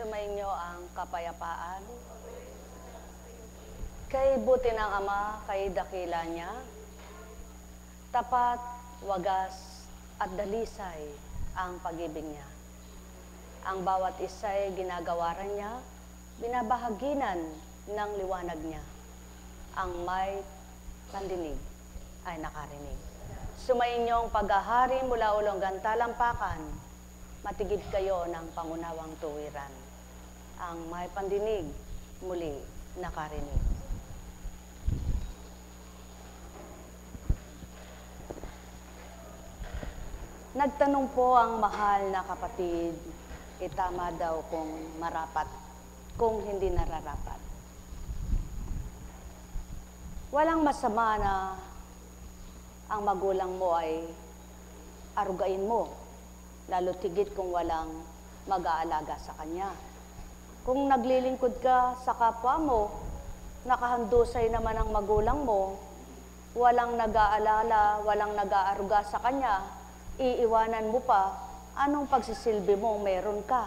Sumainyo ang kapayapaan. Kay buti ng Ama, kay dakila niya, tapat, wagas, at dalisay ang pag-ibig niya. Ang bawat isa'y ginagawaran niya, binabahaginan ng liwanag niya. Ang may pandinig ay nakarinig. Sumainyong paghahari mula ulonggan talampakan, matigid kayo ng pangunawang tuwiran. Ang may pandinig, muli nakarinig. Nagtanong po ang mahal na kapatid, itama daw kung marapat, kung hindi nararapat. Walang masama na ang magulang mo ay arugain mo, lalo tigit kung walang mag-aalaga sa kanya. Kung naglilingkod ka sa kapwa mo, nakahandusay naman ang magulang mo, walang nag-aalala, walang nag-aaruga sa kanya, iiwanan mo pa, anong pagsisilbi mo meron ka?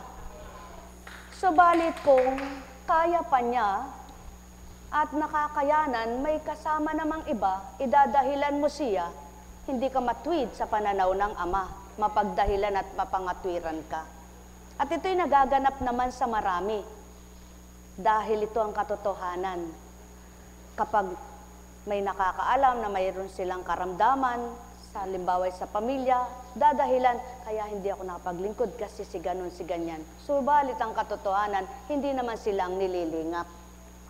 Subalit kung kaya pa niya at nakakayanan, may kasama namang iba, idadahilan mo siya, hindi ka matwid sa pananaw ng Ama, mapagdahilan at mapangatwiran ka. At ito'y nagaganap naman sa marami, dahil ito ang katotohanan. Kapag may nakakaalam na mayroon silang karamdaman, sa halimbawa sa pamilya, dadahilan, kaya hindi ako nakapaglingkod kasi si ganon, si ganyan. Subalit ang katotohanan, hindi naman silang nililingap.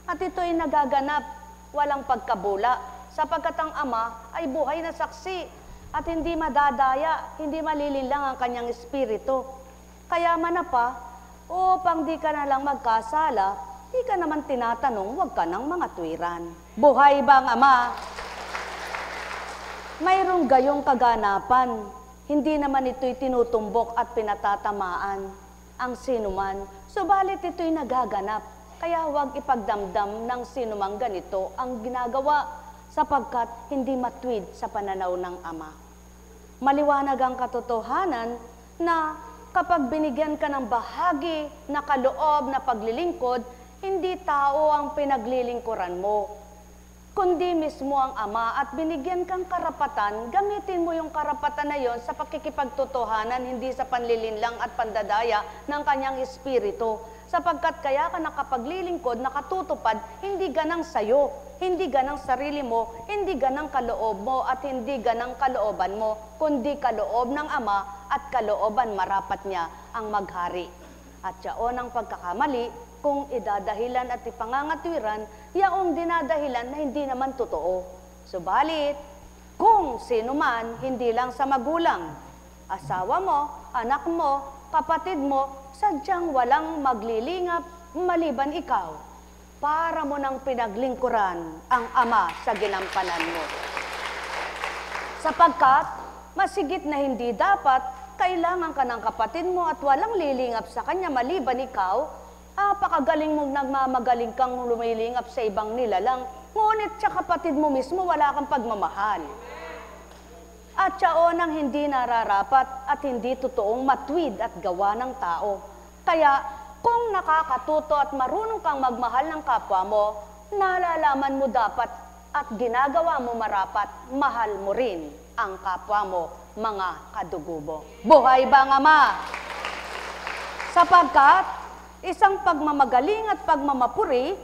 At ito'y nagaganap, walang pagkabula, sapagkat ang Ama ay buhay na saksi at hindi madadaya, hindi malilinlang ang kanyang espiritu. Kaya manapa, upang di ka na lang magkasala, di ka naman tinatanong, huwag ka ng mga tuwiran. Buhay ba ang Ama? Mayroong gayong kaganapan, hindi naman ito'y tinutumbok at pinatatamaan ang sinuman, subalit ito'y nagaganap, kaya huwag ipagdamdam ng sinumang ganito ang ginagawa, sapagkat hindi matwid sa pananaw ng Ama. Maliwanag ang katotohanan na kapag binigyan ka ng bahagi na kaloob na paglilingkod, hindi tao ang pinaglilingkuran mo, kundi mismo ang Ama, at binigyan kang karapatan, gamitin mo yung karapatan na yon sa pakikipagtotohanan, hindi sa panlilinlang at pandadaya ng kanyang espiritu. Sapagkat kaya ka nakapaglilingkod, nakatutupad, hindi ganang sayo, hindi ganang sarili mo, hindi ganang kaloob mo, at hindi ganang kalooban mo, kundi kaloob ng Ama at kalooban marapat niya ang maghari. At yaon ang pagkakamali, kung idadahilan at ipangangatwiran, yaong dinadahilan na hindi naman totoo. Subalit, kung sino man, hindi lang sa magulang, asawa mo, anak mo, kapatid mo, sadyang walang maglilingap maliban ikaw, para mo nang pinaglingkuran ang Ama sa ginampanan mo. Sapagkat, masigit na hindi dapat, kailangan ka ng kapatid mo at walang lilingap sa kanya maliban ikaw, pakagaling mong nagmamagaling kang lumilingap sa ibang nilalang, ngunit sa kapatid mo mismo wala kang pagmamahal. At yaon ang hindi nararapat at hindi totoong matwid at gawa ng tao. Kaya kung nakakatuto at marunong kang magmahal ng kapwa mo, nalalaman mo dapat at ginagawa mo marapat, mahal mo rin ang kapwa mo, mga kadugubo. Buhay ba ang Ama? Sapagkat isang pagmamagaling at pagmamapuri,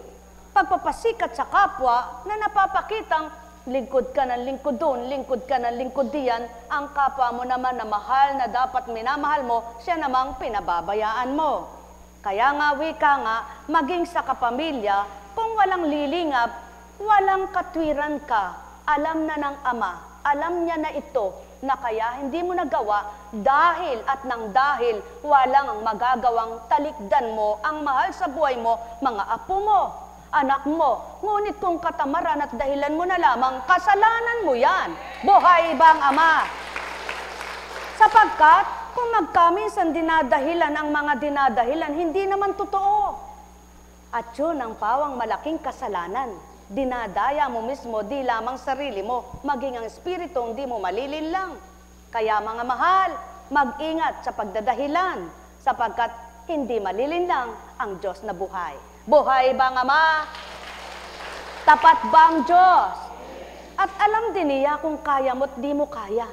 pagpapasikat sa kapwa na napapakitang lingkod ka ng lingkod doon, lingkod ka ng lingkod diyan, ang kapwa mo naman na mahal na dapat minamahal mo, siya namang pinababayaan mo. Kaya nga, wika nga, maging sa kapamilya, kung walang lilingap, walang katwiran ka, alam na ng Ama, alam niya na ito, na kaya hindi mo nagawa dahil at nang dahil walang magagawang talikdan mo ang mahal sa buhay mo, mga apo mo, anak mo. Ngunit kung katamaran at dahilan mo na lamang, kasalanan mo yan. Buhay ba ang Ama? Sapagkat kung magkaminsan dinadahilan ang mga dinadahilan, hindi naman totoo. At yun ang pawang malaking kasalanan. Dinadaya mo mismo, di lamang sarili mo, maging ang espiritu, hindi mo malilinlang. Kaya mga mahal, mag-ingat sa pagdadahilan, sapagkat hindi malilinlang ang Diyos na buhay. Buhay ba ang Ama? Tapat ba ang Diyos? At alam din niya kung kaya mo at di mo kaya.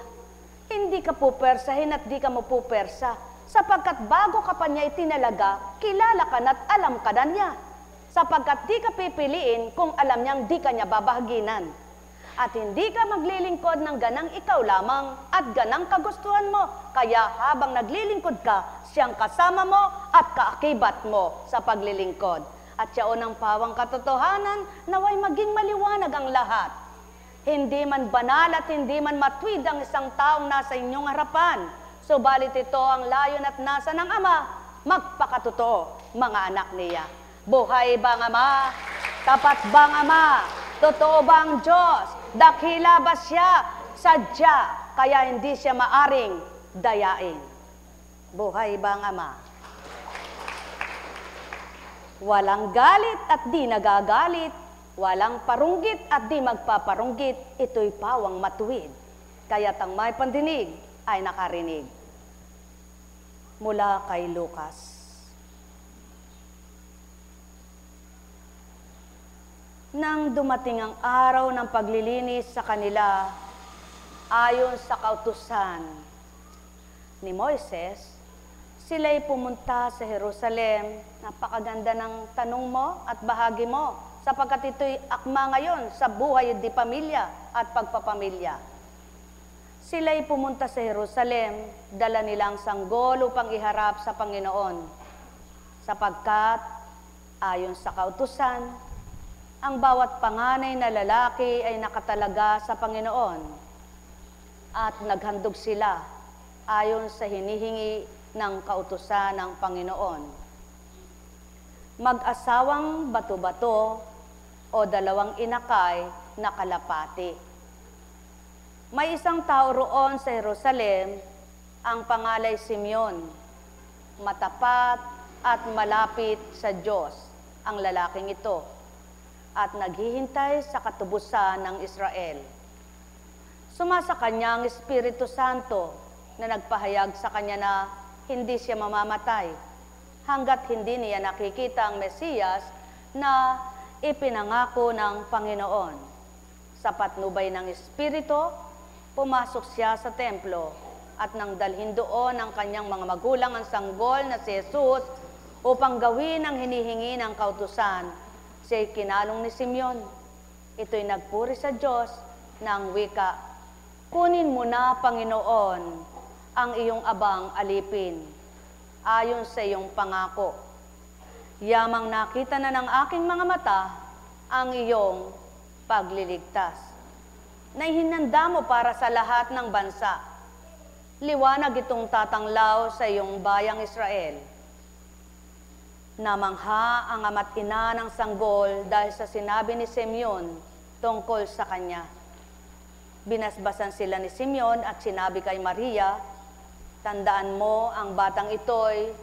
Hindi ka pupersahin at di ka mo pupersa, sapagkat bago ka pa niya itinalaga, kilala ka na at alam ka na niya. Sapagkat di ka pipiliin kung alam niyang di ka niya babahaginan. At hindi ka maglilingkod ng ganang ikaw lamang at ganang kagustuhan mo. Kaya habang naglilingkod ka, siyang kasama mo at kaakibat mo sa paglilingkod. At siya unang pawang katotohanan, naway maging maliwanag ang lahat. Hindi man banal at hindi man matwid ang isang taong nasa inyong harapan. Subalit ito ang layon at nasa ng Ama, magpakatotoo, mga anak niya. Buhay ba ang Ama? Tapat ba ang Ama? Totoo ba ang Diyos? Dakila ba siya? Sadya, kaya hindi siya maaring dayain. Buhay ba ang Ama? Walang galit at di nagagalit. Walang parunggit at di magpaparunggit, ito'y pawang matuwid. Kaya't ang may pandinig ay nakarinig. Mula kay Lucas. Nang dumating ang araw ng paglilinis sa kanila, ayon sa kautusan ni Moises, sila'y pumunta sa Jerusalem. Napakaganda ng tanong mo at bahagi mo, sapagkat ito'y akma ngayon sa buhay di pamilya at pagpapamilya. Sila'y pumunta sa Jerusalem, dala nilang sanggol upang iharap sa Panginoon, sapagkat ayon sa kautusan, ang bawat panganay na lalaki ay nakatalaga sa Panginoon at naghandog sila ayon sa hinihingi ng kautusan ng Panginoon. Mag-asawang bato-bato o dalawang inakay na kalapati. May isang tao roon sa Jerusalem, ang pangalay Simeon. Matapat at malapit sa Diyos ang lalaking ito at naghihintay sa katubusan ng Israel. Sumasa kanya ang Espiritu Santo na nagpahayag sa kanya na hindi siya mamamatay hanggat hindi niya nakikita ang Mesiyas na ipinangako ng Panginoon. Sa patnubay ng Espiritu, pumasok siya sa templo at nang dalhin doon ang kanyang mga magulang ang sanggol na si Jesus upang gawin ang hinihingi ng kautusan, siya'y kinalong ni Simeon. Ito'y nagpuri sa Diyos ng wika, "Kunin mo na, Panginoon, ang iyong abang alipin, ayon sa iyong pangako. Yamang nakita na ng aking mga mata ang iyong pagliligtas, na ihinanda mo para sa lahat ng bansa. Liwanag itong tatanglaw sa iyong bayang Israel." Namangha ang ama't ina ng sanggol dahil sa sinabi ni Simeon tungkol sa kanya. Binasbasan sila ni Simeon at sinabi kay Maria, "Tandaan mo, ang batang ito'y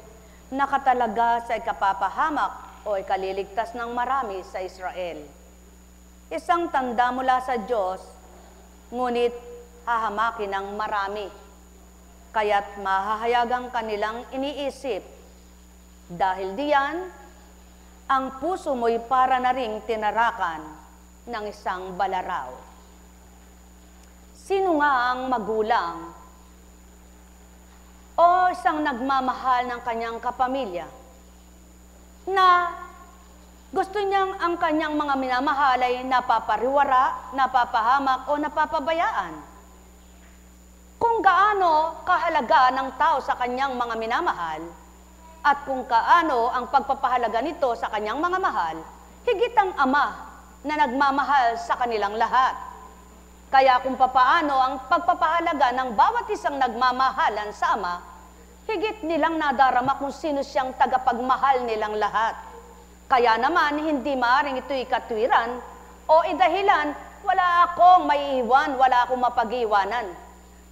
nakatalaga sa ikapapahamak o ikaliligtas ng marami sa Israel. Isang tanda mula sa Diyos, ngunit hahamakin ng marami, kaya't mahahayagang kanilang iniisip. Dahil diyan, ang puso mo'y para na ring tinarakan ng isang balaraw." Sino nga ang magulang o isang nagmamahal ng kanyang kapamilya na gusto niyang ang kanyang mga minamahal ay napapariwara, napapahamak o napapabayaan? Kung gaano kahalaga ng tao sa kanyang mga minamahal at kung kaano ang pagpapahalaga nito sa kanyang mga mahal, higit ang Ama na nagmamahal sa kanilang lahat. Kaya kung papaano ang pagpapahalaga ng bawat isang nagmamahalan sa Ama, higit nilang nadarama kung sino siyang tagapagmahal nilang lahat. Kaya naman, hindi maaring ito'y katwiran o idahilan, wala akong maiiwan, wala akong mapag-iwanan.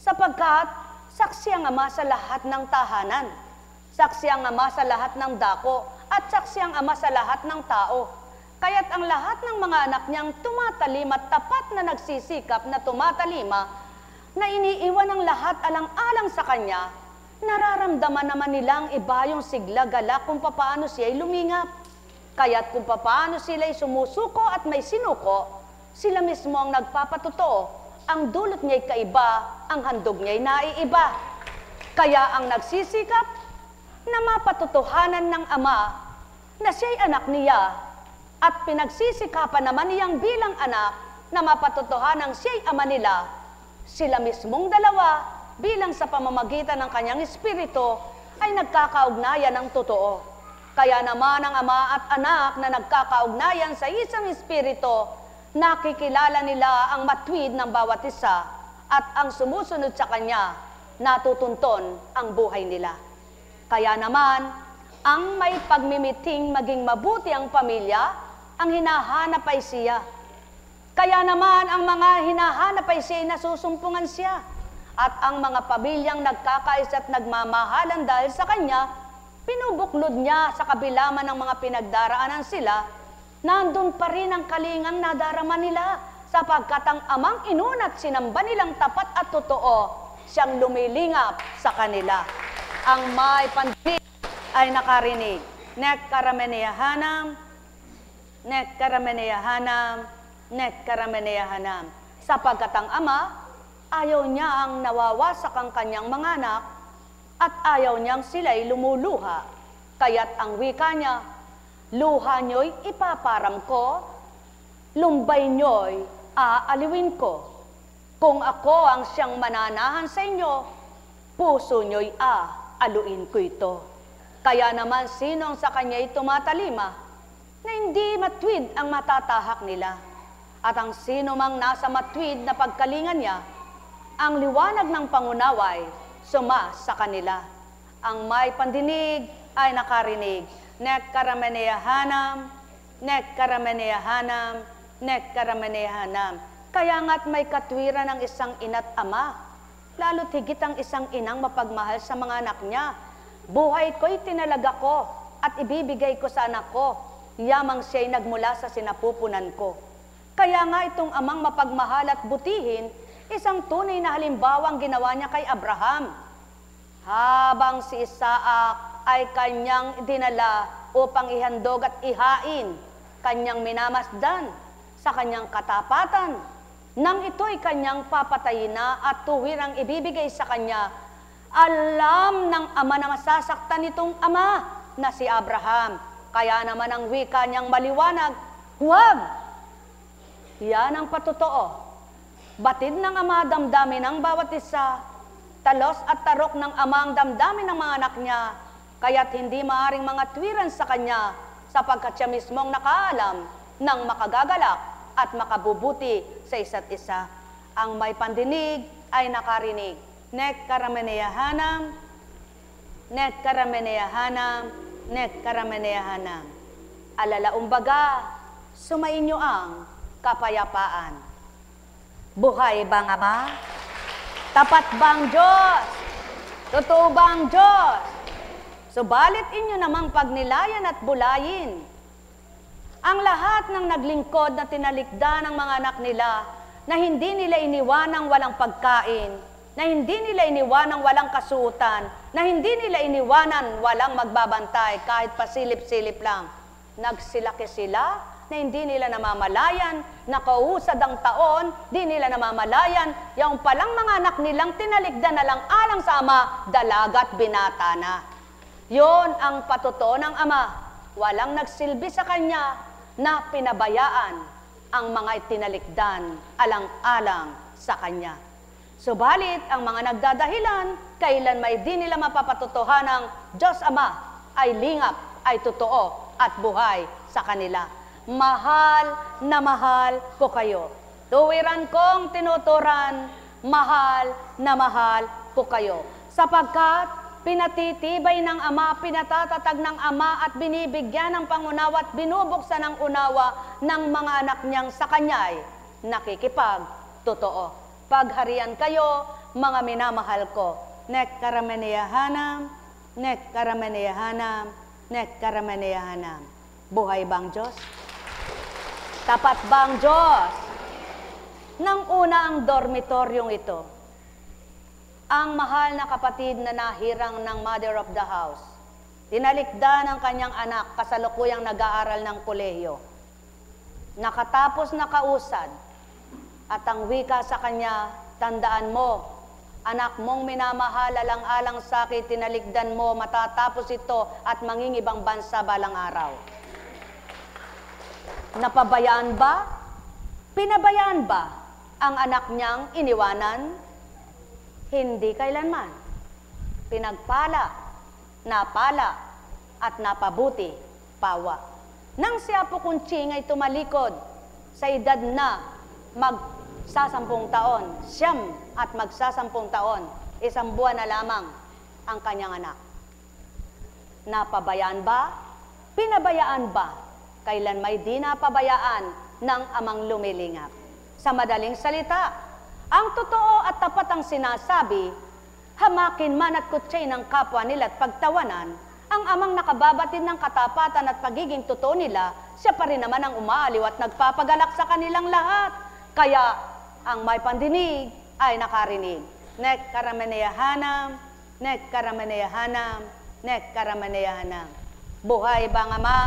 Sapagkat, saksi ang Ama sa lahat ng tahanan. Saksi ang Ama sa lahat ng dako, at saksi ang Ama sa lahat ng tao. Kaya't ang lahat ng mga anak niyang tumatalim at tapat na nagsisikap na tumatalima, na iniiwan ang lahat alang-alang sa Kanya, nararamdaman naman nilang iba yung sigla-gala kung paano siya'y lumingap. Kaya't kung paano sila'y sumusuko at may sinuko, sila mismo ang nagpapatotoo. Ang dulot niya'y kaiba, ang handog niya'y naiiba. Kaya ang nagsisikap na mapatotohanan ng Ama na siya'y anak niya at pinagsisikapan naman niyang bilang anak na mapatotohanan siya'y ama nila, sila mismong dalawa bilang sa pamamagitan ng kanyang espiritu ay nagkakaugnayan ng totoo. Kaya naman ang Ama at anak na nagkakaugnayan sa isang espiritu, nakikilala nila ang matwid ng bawat isa at ang sumusunod sa kanya, natutunton ang buhay nila. Kaya naman, ang may pagmimiting maging mabuti ang pamilya, ang hinahanap ay siya. Kaya naman, ang mga hinahanap ay siya ay nasusumpungan siya. At ang mga pamilyang nagkakaisa at nagmamahalan dahil sa kanya, pinubuklod niya sa kabila man ng mga pinagdaraanan sila, nandun pa rin ang kalingang nadarama nila, sapagkat ang Amang inunat sinamba nilang tapat at totoo, siyang lumilingap sa kanila. Ang may pandinig ay nakarinig. Nek karameneyahanam, nek karameneyahanam, nek karameneyahanam. Sapagkat ang Ama, ayaw niya ang nawawasak ang kanyang mga anak at ayaw niyang sila'y lumuluha. Kaya't ang wika niya, luha niyo'y ipaparam ko, lumbay niyo'y aaliwin ko. Kung ako ang siyang mananahan sa inyo, puso niyo'y aluin ko ito. Kaya naman sino ang sa kanya'y tumatalima, na hindi matwid ang matatahak nila. At ang sino mang nasa matwid na pagkalingan niya, ang liwanag ng pangunaway suma sa kanila. Ang may pandinig ay nakarinig. Nek karameneyahanam, nek karameneyahanam, nek karameneyahanam. Kaya nga't may katwiran ng isang ina't ama, lalo't higit ang isang inang mapagmahal sa mga anak niya. Buhay ko'y tinalaga ko at ibibigay ko sa anak ko, yamang siya'y nagmula sa sinapupunan ko. Kaya nga itong amang mapagmahal at butihin, isang tunay na halimbawang ginawa niya kay Abraham. Habang si Isaac ay kanyang dinala upang ihandog at ihain, kanyang minamasdan sa kanyang katapatan. Nang ito'y kanyang papatayin na at tuwirang ibibigay sa kanya, alam ng Ama na masasaktan nitong ama na si Abraham. Kaya naman ang wika niyang maliwanag, huwag! Yan ang patotoo. Batid ng Ama damdamin ng bawat isa, talos at tarok ng Ama ang damdamin ng mga anak niya, kaya't hindi maaring mga twiran sa kanya, sapagkat siya mismong nakaalam ng makagagalak at makabubuti sa isa't isa. Ang may pandinig ay nakarinig. Nek karameneyahanam, nek karameneyahanam, nek karameneyahanam. Alalaumbaga, sumainyo ang kapayapaan. Buhay bang Ama? Tapat bang Diyos? Totoo bang Diyos? Subalit inyo namang pagnilayan at bulayin ang lahat ng naglingkod na tinalikda ng mga anak nila, na hindi nila iniwanang walang pagkain, na hindi nila iniwanang walang kasuotan, na hindi nila iniwanan walang magbabantay kahit pasilip-silip lang. Nagsilaki sila na hindi nila namamalayan, nakausad ang taon, di nila namamalayan, yung palang mga anak nilang tinalikda na lang alang sa Ama, dalagat binata na. Yon ang patotoo ng Ama. Walang nagsilbi sa Kanya na pinabayaan ang mga itinalikdan alang-alang sa Kanya. Subalit, ang mga nagdadahilan, kailan may di nila mapapatotohanang Diyos Ama ay lingap, ay totoo at buhay sa kanila. Mahal na mahal ko kayo. Tuwiran kong tinuturan, mahal na mahal ko kayo. Sapagkat pinatitibay ng Ama, pinatatatag ng Ama at binibigyan ng pangunawa at binubuksan ng unawa ng mga anak niyang sa Kanya'y nakikipag-totoo. Pagharian kayo, mga minamahal ko. Nek karameneyahanam, nek karameneyahanam, nek karameneyahanam. Buhay bang Diyos? Tapat bang Diyos? Nang una ang dormitoryong ito, ang mahal na kapatid na nahirang ng mother of the house. Tinalikda ng kanyang anak, kasalukuyang nag-aaral ng kolehiyo. Nakatapos na kausad, at ang wika sa kanya, tandaan mo, anak mong minamahal, alang-alang sa akin, tinalikdan mo, matatapos ito at mangingibang bansa balang araw. Napabayaan ba? Pinabayaan ba ang anak niyang iniwanan? Hindi kailanman. Pinagpala, napala, at napabuti, pawa. Nang si Apo Kunching ay tumalikod sa edad na magsasampung taon, siyam at magsasampung taon, 1 buwan na lamang ang kanyang anak. Napabayaan ba? Pinabayaan ba? Kailan may di napabayaan ng amang lumilingap. Sa madaling salita, ang totoo at tapat ang sinasabi, hamakin man at kutsay ng kapwa nila at pagtawanan, ang amang nakababatid ng katapatan at pagiging totoo nila, siya pa rin naman ang umaaliw at nagpapagalak sa kanilang lahat. Kaya ang may pandinig ay nakarinig. Nek karamaneyahanam, nek karamaneyahanam, nek karamaneyahanam. Buhay ba ang Ama?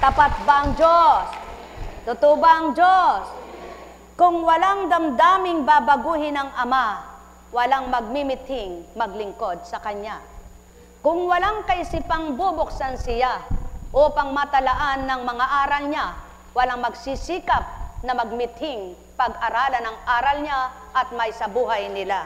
Tapat ba ang Diyos? Totoo ba ang Diyos? Kung walang damdaming babaguhin ng Ama, walang magmimiting maglingkod sa Kanya. Kung walang kaisipang bubuksan siya upang matalaan ng mga aral niya, walang magsisikap na magmiting pag-aralan ang aral niya at may sa buhay nila.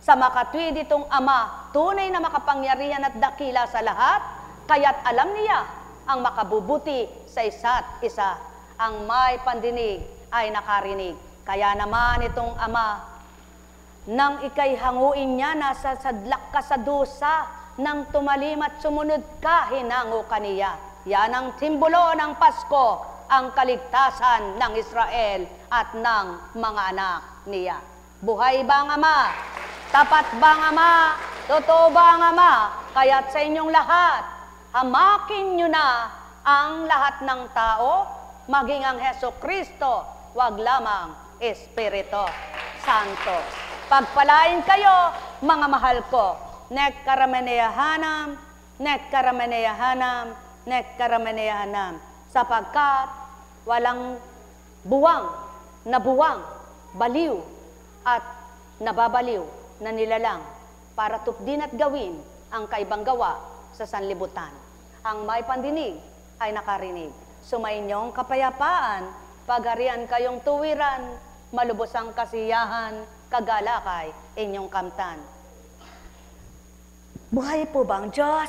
Sa makatwid itong Ama, tunay na makapangyarihan at dakila sa lahat, kaya't alam niya ang makabubuti sa isa't isa. Ang may pandinig ay nakarinig. Kaya naman itong Ama, nang ika'y hanguin niya, nasa sadlak ka sa dusa, nang tumalim at sumunod ka, hinango ka niya. Yan ang simbolo ng Pasko, ang kaligtasan ng Israel at ng mga anak niya. Buhay ba ang Ama? Tapat ba ang Ama? Totoo ba ang Ama? Kaya't sa inyong lahat, hamakin nyo na ang lahat ng tao, maging ang Hesukristo, wag lamang Espiritu Santo. Pagpalain kayo, mga mahal ko. Nek karamaneyahanam, nek karamaneyahanam, nek karamaneyahanam. Sapagkat walang buwang, nabuwang, baliw, at nababaliw na nilalang para tupdin at gawin ang kaibang gawa sa sanlibutan. Ang may pandinig ay nakarinig. Sumainyong kapayapaan, pagharian kayong tuwiran, malubos ang kasiyahan, kagalakay inyong kamtan. Buhay po ba ang Diyos?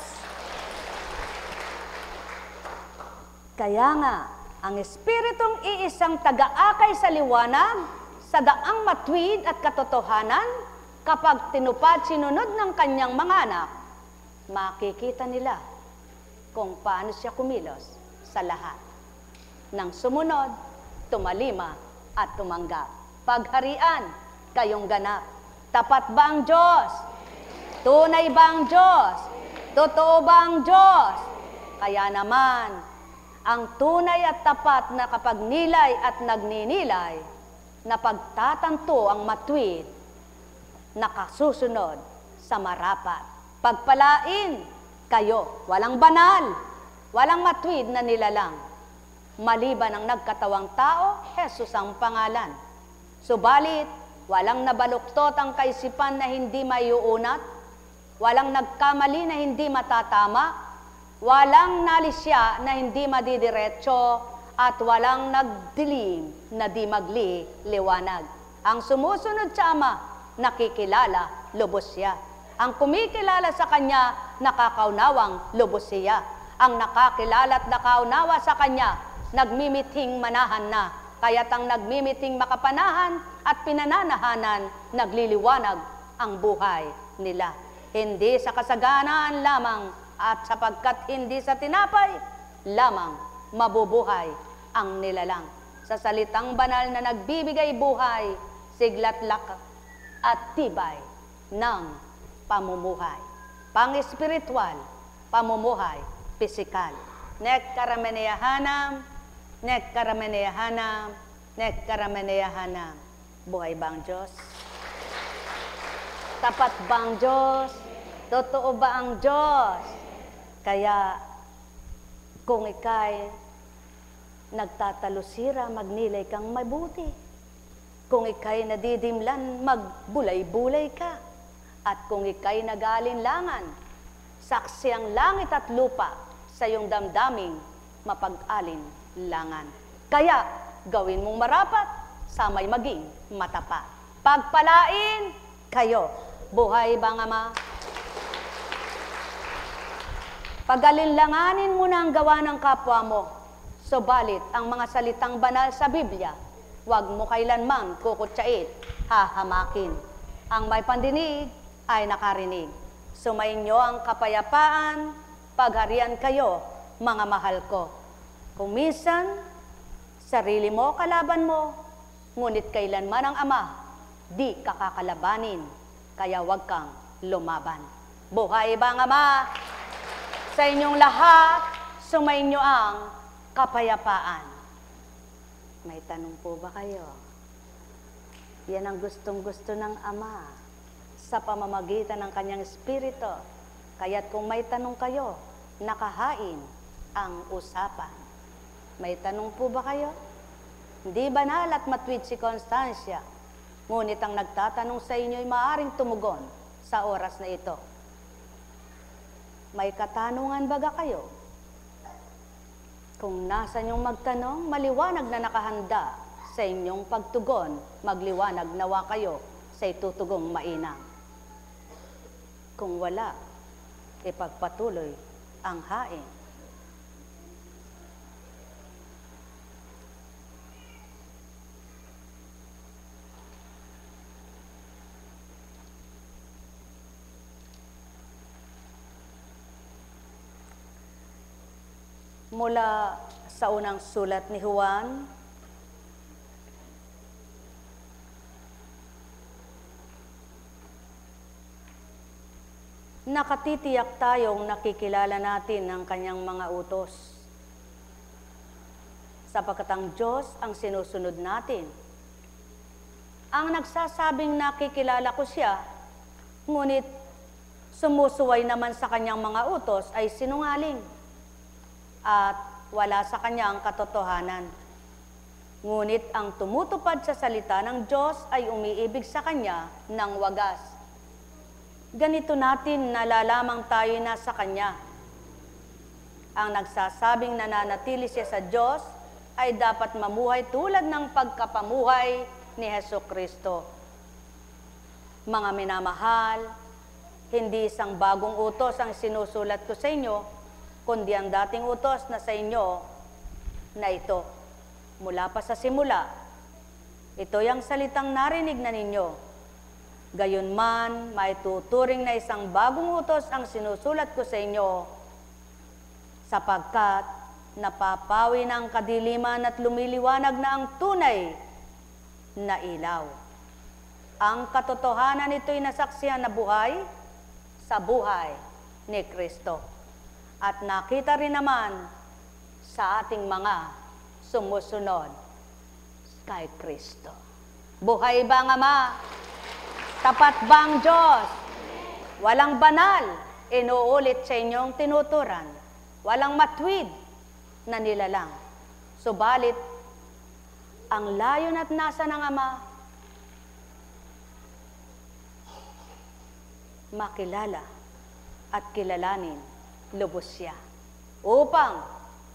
Kaya nga, ang Espiritong iisang taga-akay sa liwanag, sa daang matwid at katotohanan, kapag tinupad sinunod ng kanyang mga anak, makikita nila kung paano siya kumilos sa lahat. Nang sumunod, tumalima at tumanggap. Pagharian, kayong ganap. Tapat ba ang Diyos? Tunay ba ang Diyos? Totoo ba ang Diyos? Kaya naman, ang tunay at tapat na kapag nilay at nagninilay, na pagtatanto ang matwid, nakasusunod sa marapat. Pagpalain kayo, walang banal, walang matwid na nilalang. Maliban ang nagkatawang tao, Jesus ang pangalan. Subalit, walang nabaluktot ang kaisipan na hindi mayuunat, walang nagkamali na hindi matatama, walang nalisya na hindi madidiretso, at walang nagdilim na di magliwanag. Ang sumusunod sa Ama, nakikilala, lubos siya. Ang kumikilala sa Kanya, nakakaunawang lubos siya. Ang nakakilala at nakaunawa sa Kanya, nagmimiting manahan na. Kaya't ang nagmimiting makapanahan at pinananahanan, nagliliwanag ang buhay nila. Hindi sa kasaganaan lamang at sapagkat hindi sa tinapay lamang mabubuhay ang nilalang. Sa salitang banal na nagbibigay buhay, siglat lakas at tibay ng pamumuhay. Pang-espiritual, pamumuhay, pisikal. Nek karamaneyahanam, nek karamaneyahanam, nek karamaneyahanam. Buhay ba ang Diyos? Tapat ba ang Diyos? Totoo ba ang Diyos? Kaya, kung ikay nagtatalusira, magnilay kang mabuti. Kung ikay nadidimlan, magbulay-bulay ka. At kung ikay nag-alinlangan, saksi ang langit at lupa sa iyong damdaming mapag-alinlangan. Kaya, gawin mong marapat, samay maging matapat. Pagpalain kayo. Buhay bang Ama? Pag-alinlanganin mo na ang gawa ng kapwa mo. Subalit, ang mga salitang banal sa Biblia, huwag mo kailanman kukutsait, hahamakin. Ang may pandinig ay nakarinig. Sumainyo ang kapayapaan, pagharian kayo, mga mahal ko. Kung minsan, sarili mo kalaban mo, ngunit kailanman ang Ama, di kakakalabanin, kaya huwag kang lumaban. Buhay bang Ama? Sa inyong lahat, sumainyo ang kapayapaan. May tanong po ba kayo? Yan ang gustong-gusto ng Ama sa pamamagitan ng kanyang Espiritu. Kaya't kung may tanong kayo, nakahain ang usapan. May tanong po ba kayo? Hindi banal at matwid si Constancia, ngunit ang nagtatanong sa inyo ay maaaring tumugon sa oras na ito. May katanungan baga kayo? Kung nasa inyong magtanong, maliwanag na nakahanda sa inyong pagtugon, magliwanag nawa kayo sa itutugong mainam. Kung wala, ipagpatuloy ang hain. Mula sa unang sulat ni Juan, nakatitiyak tayong nakikilala natin ang kanyang mga utos. Sapagkat ang Diyos ang sinusunod natin. Ang nagsasabing nakikilala ko siya, ngunit sumusuway naman sa kanyang mga utos ay sinungaling. At wala sa kanya ang katotohanan. Ngunit ang tumutupad sa salita ng Diyos ay umiibig sa kanya ng wagas. Ganito natin nalalamang tayo na sa kanya. Ang nagsasabing nananatili siya sa Diyos ay dapat mamuhay tulad ng pagkapamuhay ni Hesukristo. Mga minamahal, hindi isang bagong utos ang sinusulat ko sa inyo, kundi ang dating utos na sa inyo na ito. Mula pa sa simula, ito yung salitang narinig na ninyo. Gayunman, maituturing na isang bagong utos ang sinusulat ko sa inyo, sapagkat napapawi na ang kadiliman at lumiliwanag na ang tunay na ilaw. Ang katotohanan nito'y nasaksihan na buhay sa buhay ni Kristo. At nakita rin naman sa ating mga sumusunod kay Kristo. Buhay ba ang Ama? Tapat ba ang Diyos? Walang banal, inuulit sa inyong tinuturan. Walang matwid na nilalang. Subalit, ang layon at nasa ng Ama, makilala at kilalanin lubos siya, upang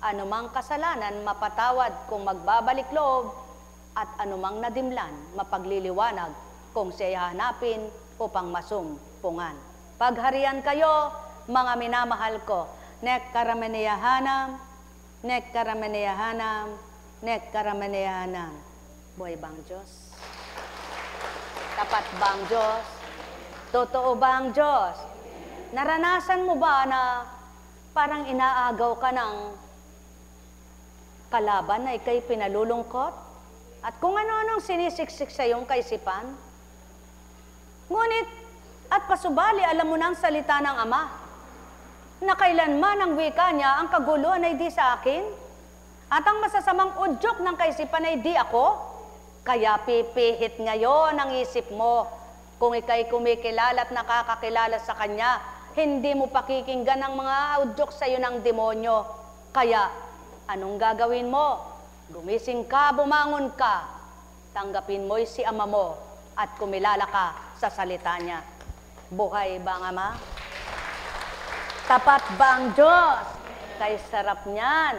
anumang kasalanan mapatawad kung magbabalik loob at anumang nadimlan mapagliliwanag kung siya hanapin upang masumpungan. Pagharian kayo, mga minamahal ko. Nek karamaniyahanam, nek karamaniyahanam, nek karamaniyahanam. Buhay bang Diyos? Tapat bang Diyos? Totoo ba ang Diyos? Naranasan mo ba na parang inaagaw ka ng kalaban na ikay pinalulungkot? At kung ano-anong sinisiksik sa iyong kaisipan? Ngunit, at pasubali, alam mo ng salita ng Ama, na kailanman ang wika niya, ang kaguluhan ay di sa akin, at ang masasamang udyok ng kaisipan ay di ako, kaya pipihit ngayon ang isip mo Kung ika'y kumikilala at nakakakilala sa Kanya, hindi mo pakikinggan ang mga audyok sa iyo ng demonyo. Kaya, anong gagawin mo? Gumising ka, bumangon ka. Tanggapin mo'y si Ama mo at kumilala ka sa salita Niya. Buhay ba ang Ama? Tapat ba ang Diyos? Kay sarap niyan.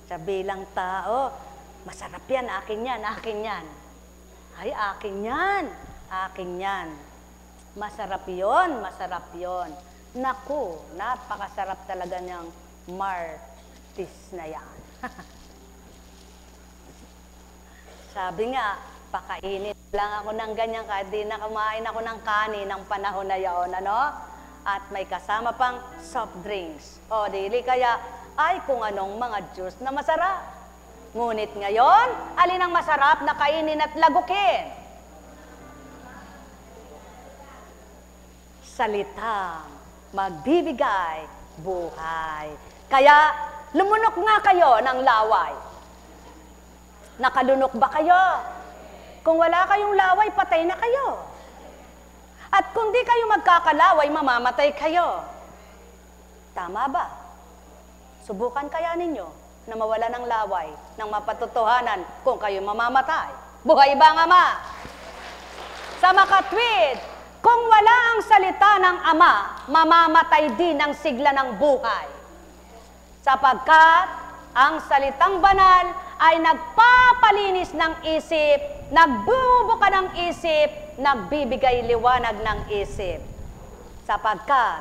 Sa bilang tao, masarap yan, akin yan, akin yan. Ay, akin yan, akin yan. Masarap yon, masarap yon. Naku, napakasarap talaga niyang Martis na yan. Sabi nga, pakainin lang ako ng ganyan kahit di na kumain ako ng kanin ng panahon na yaon, ano? At may kasama pang soft drinks. O, dili kaya, ay kung anong mga juice na masarap. Ngunit ngayon, alin ang masarap na kainin at lagukin? Salitang magbibigay buhay. Kaya, lumunok nga kayo ng laway. Nakalunok ba kayo? Kung wala kayong laway, patay na kayo. At kung di kayo magkakalaway, mamamatay kayo. Tama ba? Subukan kaya ninyo na mawala ng laway, ng mapatotohanan kung kayo mamamatay. Buhay ba ang Ama? Sa makatwid, kung wala ang salita ng Ama, mamamatay din ang sigla ng buhay. Sapagkat ang salitang banal ay nagpapalinis ng isip, nagbubuka ng isip, nagbibigay liwanag ng isip. Sapagkat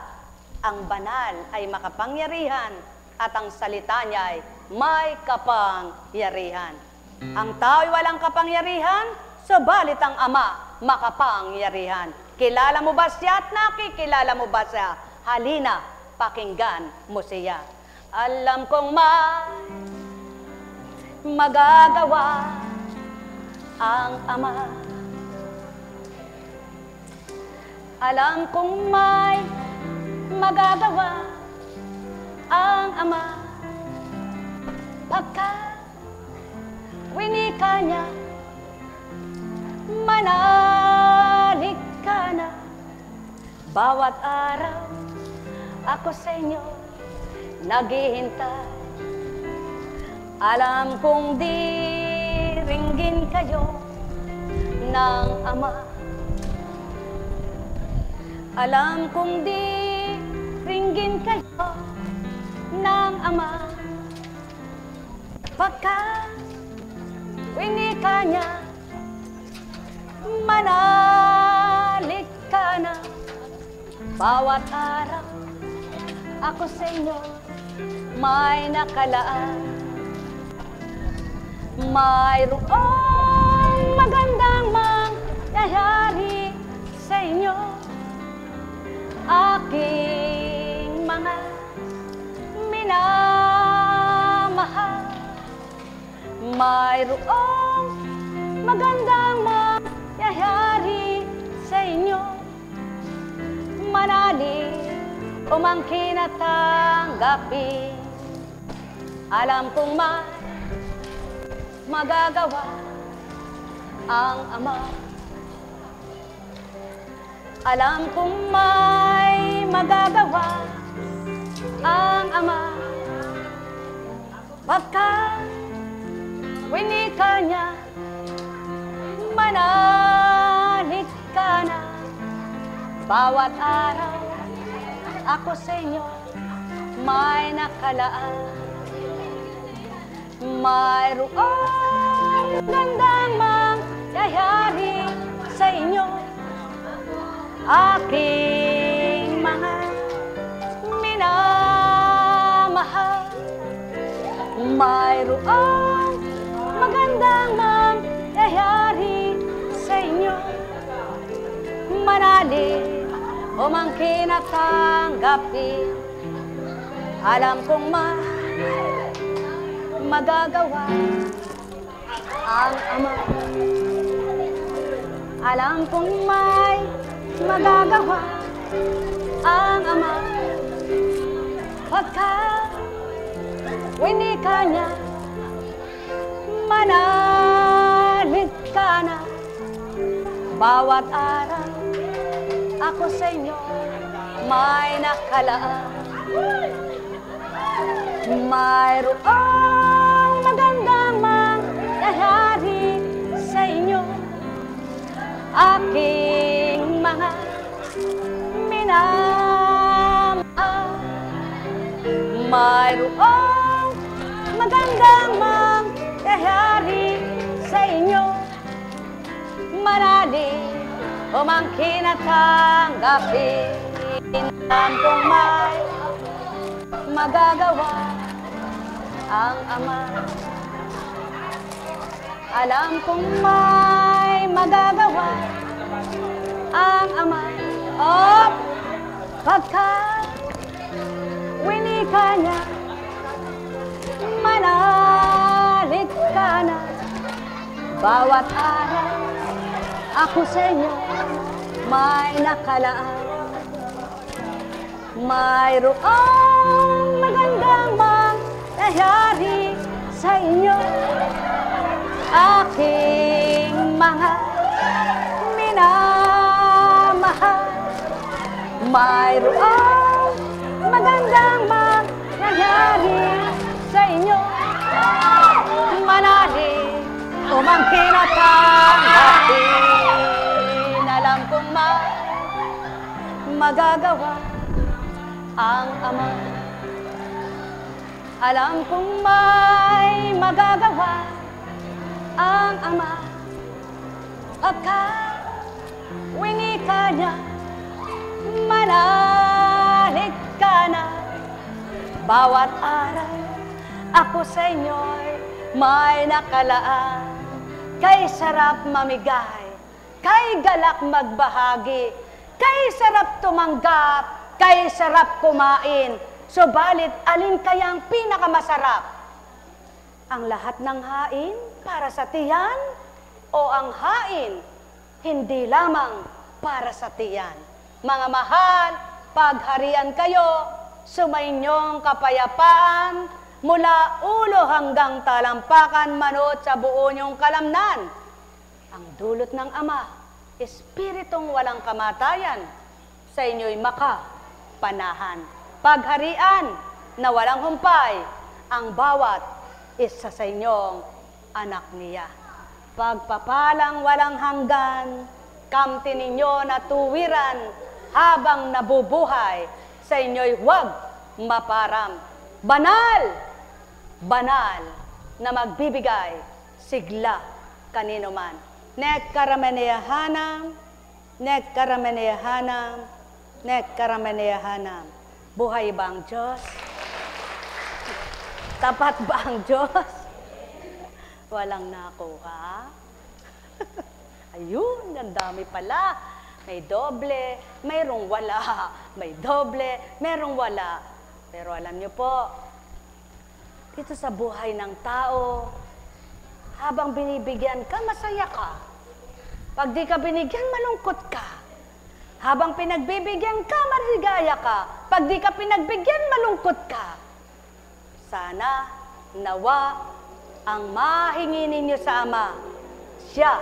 ang banal ay makapangyarihan at ang salita niya ay may kapangyarihan. Ang tao'y walang kapangyarihan, subalit ang Ama makapangyarihan. Kilala mo ba siya at nakikilala mo ba siya? Halina, pakinggan mo siya. Alam kong magagawa ang Ama. Alam kong may magagawa ang Ama. Pagka winika niya, manalig ka na. Bawat araw ako sa inyo naghihintay. Alam kong diringgin kayo ng Ama. Alam kong diringgin kayo ng Ama. Pagka winika niya, manalig ka na. Bawat araw ako sa inyo may nakalaan. Mayroong magandang mangyayari sa inyo, aking mga minamahal. Mayroong magandang mangyayari sa inyo, manalig umangkin at tanggapin. Alam kong magagawa ang Ama. Alam kong may magagawa ang Ama. Pagka winika niya, manalig ka na. Bawat araw ako sa inyo may nakalaan. Mayroong gandang mangyayari sa inyo, aking mga minamahal. Mayroong magandang mangyayari sa inyo, manalig umangkin at tanggapin. Alam kong magagawa ang Ama. Alam kong may magagawa ang Ama. Pagka winika niya, manalig ka na. Bawat araw, ako sa inyo may nakalaan. Mayroong magandang mangyayari sa inyo, aking mga minamahal. Mayroong magandang mangyayari sa inyo, manalig umangkin at tanggapin. Alam kong may magagawa ang Ama. Alam kong may magagawa ang Ama. Oh, pagkat winika niya, manalig ka na. Bawat araw, ako sa inyo may nakalaan. Mayroong magandang mangyayari sa inyo, aking mga minamahal. Mayroong magandang mangyayari sa inyo, manalig umangkin at tanggapin. Alam kong magagawa ang Ama. Alam kong may magagawa ang Ama. Pagkat winika niya, manalig ka na. Bawat araw, ako sa inyo'y may nakalaan. Kay sarap mamigay, kay galak magbahagi, kay sarap tumanggap, kay sarap kumain. Subalit, alin kayang pinakamasarap? Ang lahat ng hain para sa tiyan o ang hain hindi lamang para sa tiyan? Mga mahal, pagharian kayo, sumainyong kapayapaan, mula ulo hanggang talampakan, manood sa buo niyong kalamnan. Ang dulot ng Ama, Espiritong walang kamatayan, sa inyo'y makapanahan. Pagharian na walang humpay, ang bawat isa sa inyong anak niya. Pagpapalang walang hanggan, kamtin ninyo na tuwiran, habang nabubuhay, sa inyo'y huwag maparam. Banal, banal na magbibigay sigla kanino man. Nek karameneyahanam, nek karameneyahanam, nek karameneyahanam. Buhay ba ang Diyos? Tapat ba ang Diyos? Walang nakuha? Ayun, ang dami pala. May doble, mayroong wala. May doble, mayroong wala. Pero alam niyo po, dito sa buhay ng tao, habang binibigyan ka, masaya ka. Pag di ka binigyan, malungkot ka. Habang pinagbibigyan ka, maligaya ka. Pag di ka pinagbigyan, malungkot ka. Sana, nawa, ang mahingi ninyo sa Ama, siya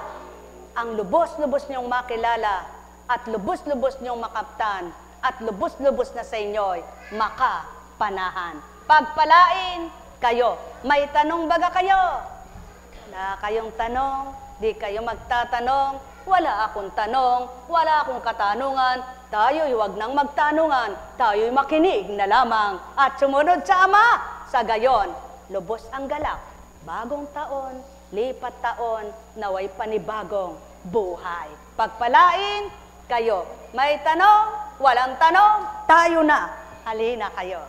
ang lubos-lubos niyong makilala at lubos-lubos niyong makaptan at lubos-lubos na sa inyo'y makapanahan. Pagpalain kayo. May tanong baga kayo? Na kayong tanong, di kayo magtatanong, wala akong tanong, wala akong katanungan, tayo'y huwag nang magtanungan, tayo'y makinig na lamang at sumunod sa Ama. Sa gayon, lubos ang galak, bagong taon, lipat taon, naway panibagong buhay. Pagpalain kayo. May tanong, walang tanong, tayo na. Halina kayo.